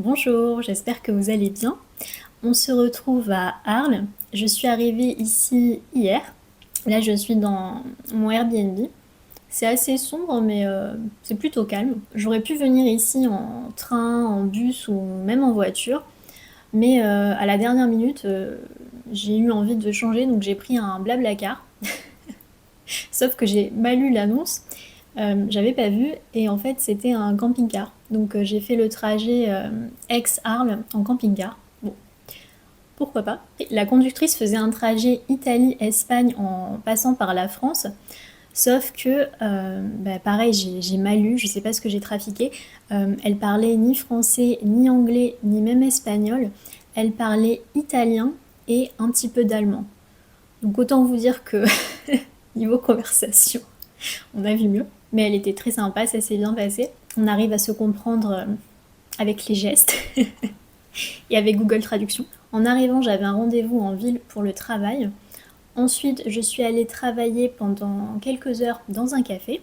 Bonjour, j'espère que vous allez bien. On se retrouve à Arles. Je suis arrivée ici hier. Là, je suis dans mon Airbnb. C'est assez sombre, mais c'est plutôt calme. J'aurais pu venir ici en train, en bus ou même en voiture. Mais à la dernière minute, j'ai eu envie de changer, donc j'ai pris un Blablacar. Sauf que j'ai mal lu l'annonce, j'avais pas vu, et en fait c'était un camping-car. Donc j'ai fait le trajet Aix-Arles en camping-car. Bon, pourquoi pas. La conductrice faisait un trajet Italie-Espagne en passant par la France. Sauf que, pareil, j'ai mal lu, je sais pas ce que j'ai trafiqué. Elle parlait ni français, ni anglais, ni même espagnol. Elle parlait italien et un petit peu d'allemand. Donc autant vous dire que niveau conversation, on a vu mieux. Mais elle était très sympa, ça s'est bien passé. On arrive à se comprendre avec les gestes et avec Google Traduction. En arrivant, j'avais un rendez-vous en ville pour le travail. Ensuite, je suis allée travailler pendant quelques heures dans un café.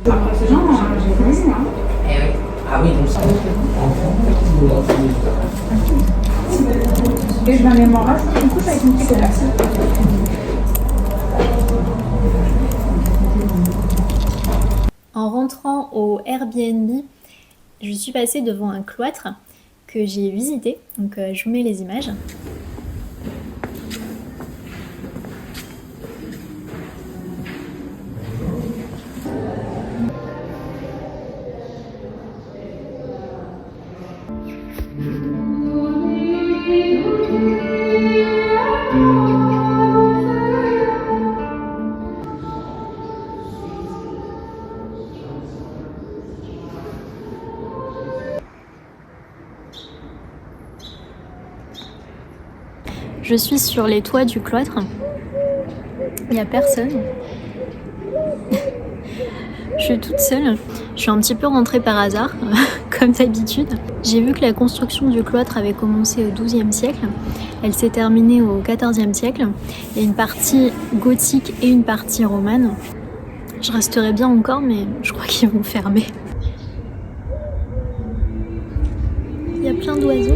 Après ces gens, j'ai connu, hein. Eh oui. Ah oui, donc ça. Et je m'en ai marre, une couche avec une petite glace. En rentrant au Airbnb, je suis passée devant un cloître que j'ai visité. Donc je vous mets les images. Je suis sur les toits du cloître. Il n'y a personne. Je suis toute seule. Je suis un petit peu rentrée par hasard, comme d'habitude. J'ai vu que la construction du cloître avait commencé au XIIe siècle. Elle s'est terminée au XIVe siècle. Il y a une partie gothique et une partie romane. Je resterai bien encore, mais je crois qu'ils vont fermer. Il y a plein d'oiseaux.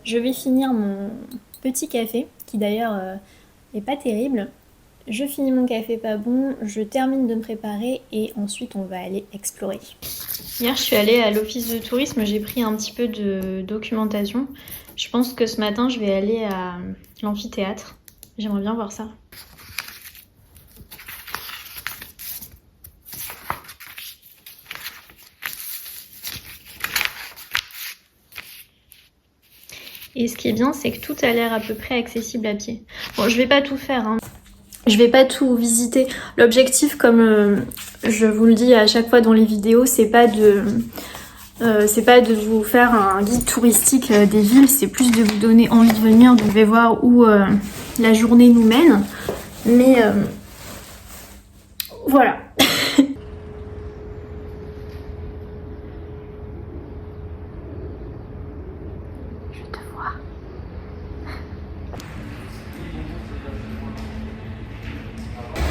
Je vais finir mon petit café, qui d'ailleurs est pas terrible. Je finis mon café pas bon, je termine de me préparer et ensuite on va aller explorer. Hier je suis allée à l'office de tourisme, j'ai pris un petit peu de documentation. Je pense que ce matin je vais aller à l'amphithéâtre. J'aimerais bien voir ça. Et ce qui est bien, c'est que tout a l'air à peu près accessible à pied. Bon, je vais pas tout faire, hein. Je vais pas tout visiter. L'objectif, comme je vous le dis à chaque fois dans les vidéos, c'est pas de vous faire un guide touristique des villes, c'est plus de vous donner envie de venir. Donc, je vais voir où la journée nous mène. Mais voilà.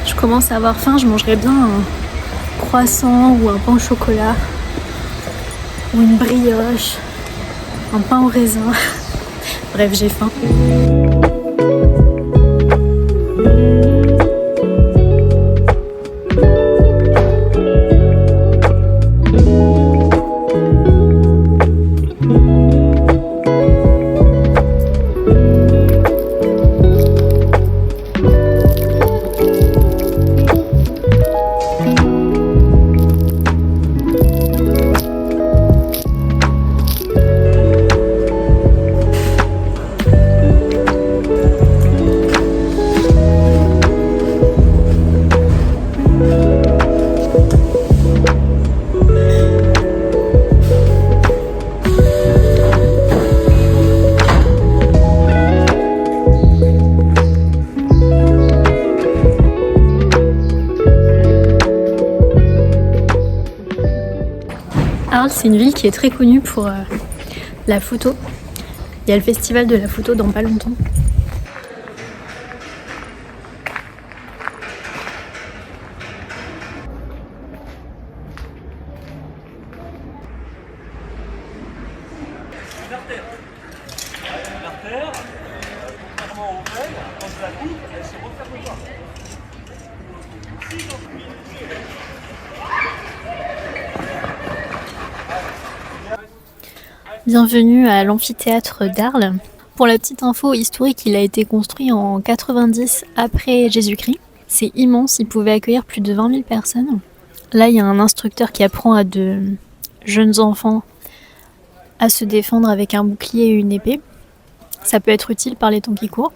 Je commence à avoir faim, je mangerais bien un croissant ou un pain au chocolat ou une brioche, un pain au raisin. Bref, j'ai faim. Arles, c'est une ville qui est très connue pour la photo. Il y a le festival de la photo dans pas longtemps. Bienvenue à l'amphithéâtre d'Arles. Pour la petite info historique, il a été construit en 90 après Jésus-Christ. C'est immense, il pouvait accueillir plus de 20 000 personnes. Là, il y a un instructeur qui apprend à de jeunes enfants à se défendre avec un bouclier et une épée. Ça peut être utile par les temps qui courent.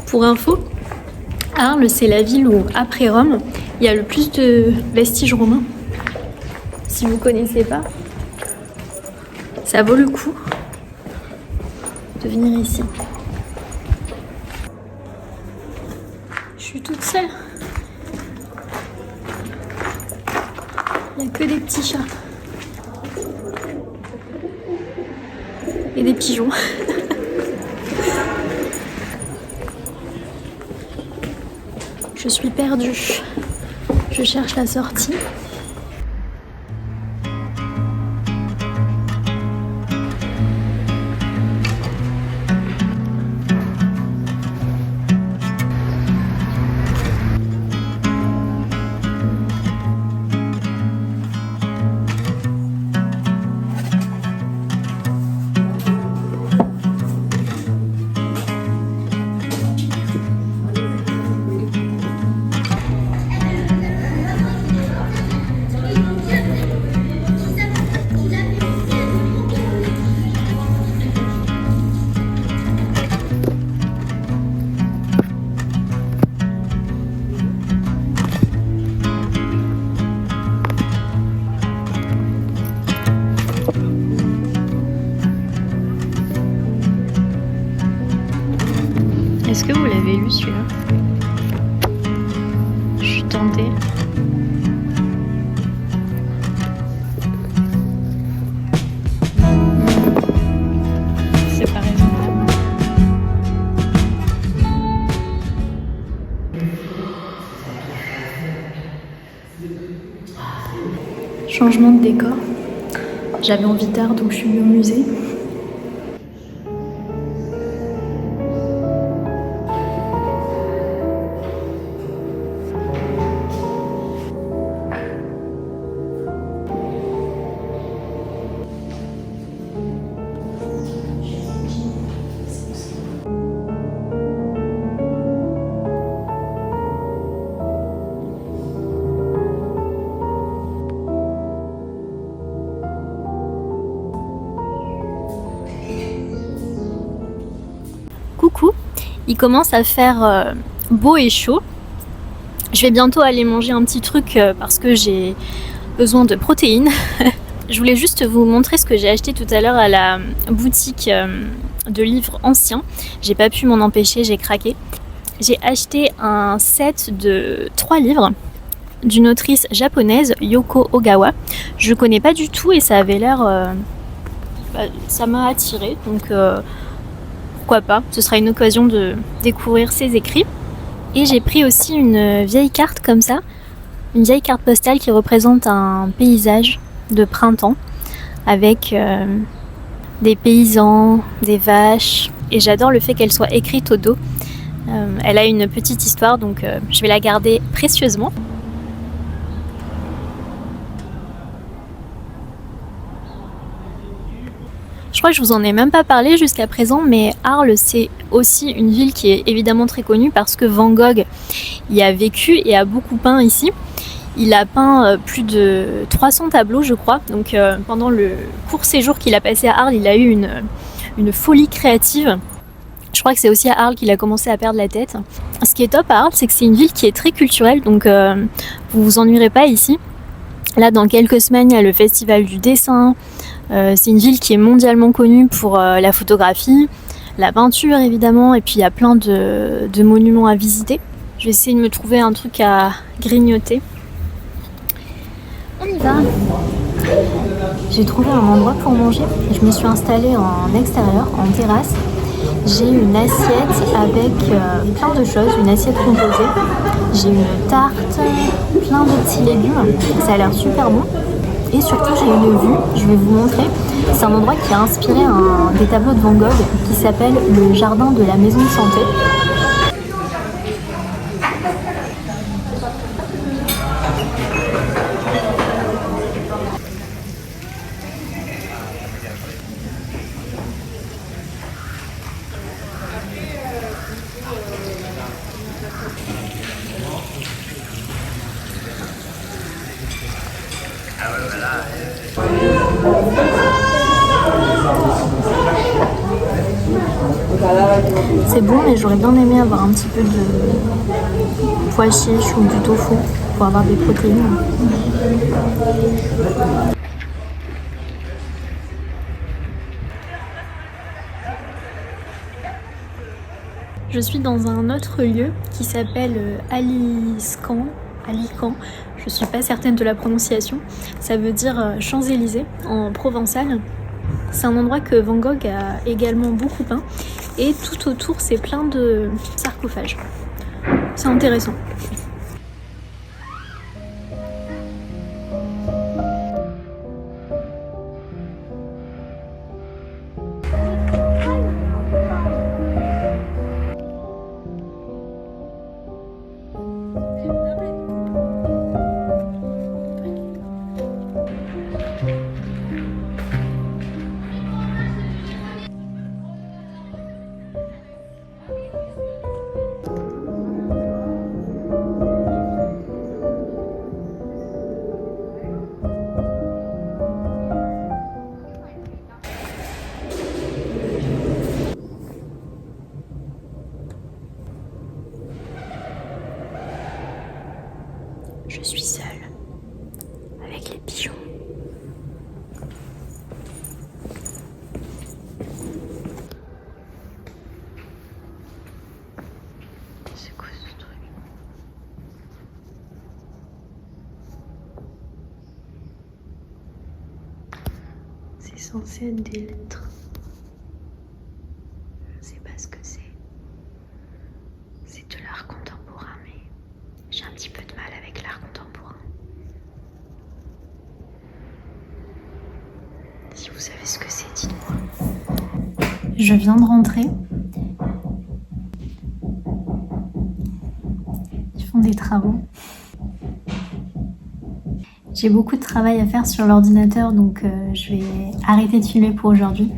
Pour info, Arles, c'est la ville où, après Rome, il y a le plus de vestiges romains. Si vous ne connaissez pas, ça vaut le coup de venir ici. Je suis toute seule. Il n'y a que des petits chats. Et des pigeons. Je suis perdue. Je cherche la sortie. Est-ce que vous l'avez lu celui-là? Je suis tentée. C'est pas raisonnable. Changement de décor. J'avais envie d'art donc je suis venue au musée. Coucou, il commence à faire beau et chaud. Je vais bientôt aller manger un petit truc parce que j'ai besoin de protéines. Je voulais juste vous montrer ce que j'ai acheté tout à l'heure à la boutique de livres anciens. J'ai pas pu m'en empêcher, j'ai craqué. J'ai acheté un set de 3 livres d'une autrice japonaise, Yoko Ogawa. Je connais pas du tout et ça avait l'air... ça m'a attirée, donc pourquoi pas. Ce sera une occasion de découvrir ses écrits. Et j'ai pris aussi une vieille carte comme ça, une vieille carte postale qui représente un paysage de printemps avec des paysans, des vaches, et j'adore le fait qu'elle soit écrite au dos. Elle a une petite histoire, donc je vais la garder précieusement. Je crois que je vous en ai même pas parlé jusqu'à présent, mais Arles, c'est aussi une ville qui est évidemment très connue parce que Van Gogh y a vécu et a beaucoup peint ici. Il a peint plus de 300 tableaux, je crois. Donc pendant le court séjour qu'il a passé à Arles, il a eu une folie créative. Je crois que c'est aussi à Arles qu'il a commencé à perdre la tête. Ce qui est top à Arles, c'est que c'est une ville qui est très culturelle, donc vous vous ennuierez pas ici. Là, dans quelques semaines, il y a le festival du dessin. C'est une ville qui est mondialement connue pour la photographie, la peinture évidemment, et puis il y a plein de monuments à visiter. Je vais essayer de me trouver un truc à grignoter. On y va. J'ai trouvé un endroit pour manger. Je me suis installée en extérieur, en terrasse. J'ai une assiette avec plein de choses, une assiette composée. J'ai une tarte, plein de petits légumes. Ça a l'air super bon. Et surtout, j'ai une vue, je vais vous montrer. C'est un endroit qui a inspiré des tableaux de Van Gogh qui s'appelle le jardin de la maison de santé. C'est bon, mais j'aurais bien aimé avoir un petit peu de pois chiches ou du tofu pour avoir des protéines. Je suis dans un autre lieu qui s'appelle Aliscan. Je suis pas certaine de la prononciation. Ça veut dire Champs-Élysées en provençal. C'est un endroit que Van Gogh a également beaucoup peint. Et tout autour, c'est plein de sarcophages. C'est intéressant. Je suis seule avec les pigeons. C'est quoi ce truc? C'est censé être des lettres. Je sais pas ce que c'est. C'est de l'art contemporain, mais j'ai un petit peu de mal avec l'art contemporain. Si vous savez ce que c'est, dites-moi. Je viens de rentrer. Ils font des travaux. J'ai beaucoup de travail à faire sur l'ordinateur, donc je vais arrêter de filmer pour aujourd'hui.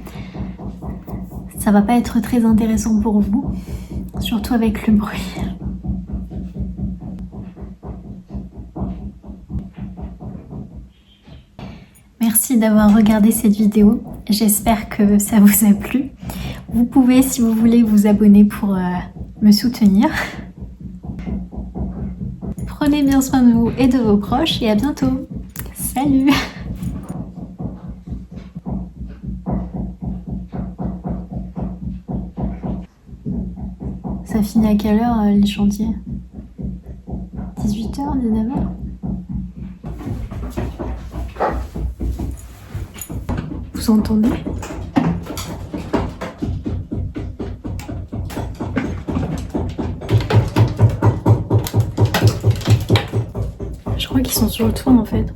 Ça va pas être très intéressant pour vous, surtout avec le bruit. Merci d'avoir regardé cette vidéo. J'espère que ça vous a plu. Vous pouvez, si vous voulez, vous abonner pour me soutenir. Prenez bien soin de vous et de vos proches et à bientôt. Salut! Ça finit à quelle heure les chantiers? 18h, 19h? Vous entendez? Je crois qu'ils sont sur le toit en fait.